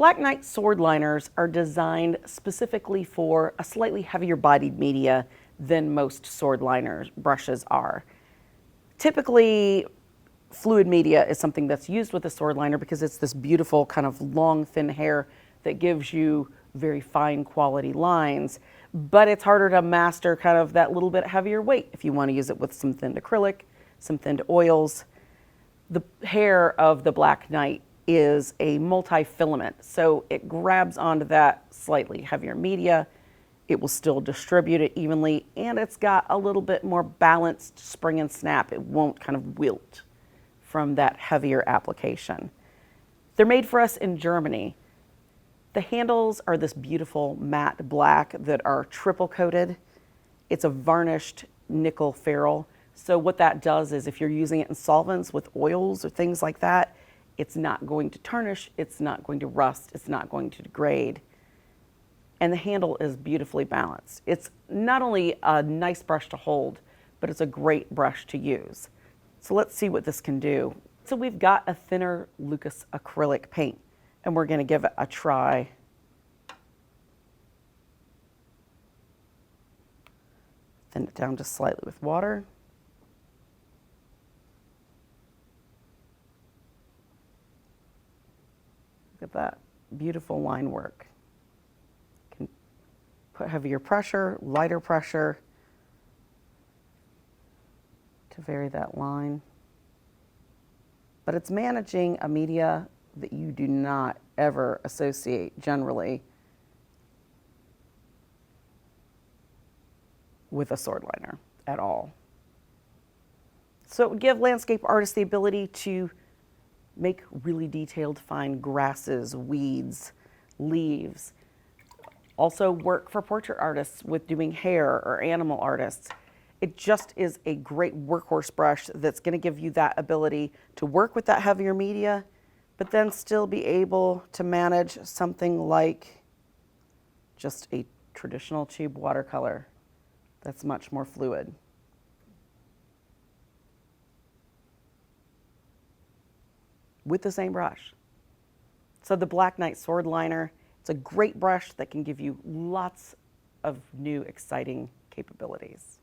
Black Knight sword liners are designed specifically for a slightly heavier bodied media than most sword liners brushes are. Typically, fluid media is something that's used with a sword liner because it's this beautiful kind of long, thin hair that gives you very fine quality lines, but it's harder to master kind of that little bit heavier weight if you want to use it with some thinned acrylic, some thinned oils. The hair of the Black Knight is a multi-filament, so it grabs onto that slightly heavier media. It will still distribute it evenly, and it's got a little bit more balanced spring and snap. It won't kind of wilt from that heavier application. They're made for us in Germany. The handles are this beautiful matte black that are triple coated. It's a varnished nickel ferrule. So what that does is if you're using it in solvents with oils or things like that, it's not going to tarnish, it's not going to rust, it's not going to degrade. And the handle is beautifully balanced. It's not only a nice brush to hold, but it's a great brush to use. So let's see what this can do. So we've got a thinner Lucas acrylic paint, and we're going to give it a try. Thin it down just slightly with water. Look at that beautiful line work. You can put heavier pressure, lighter pressure to vary that line. But it's managing a media that you do not ever associate generally with a sword liner at all. So it would give landscape artists the ability to make really detailed, fine grasses, weeds, leaves. Also work for portrait artists with doing hair or animal artists. It just is a great workhorse brush that's going to give you that ability to work with that heavier media, but then still be able to manage something like just a traditional tube watercolor that's much more fluid. With the same brush. So the Black Knight sword liner, it's a great brush that can give you lots of new exciting capabilities.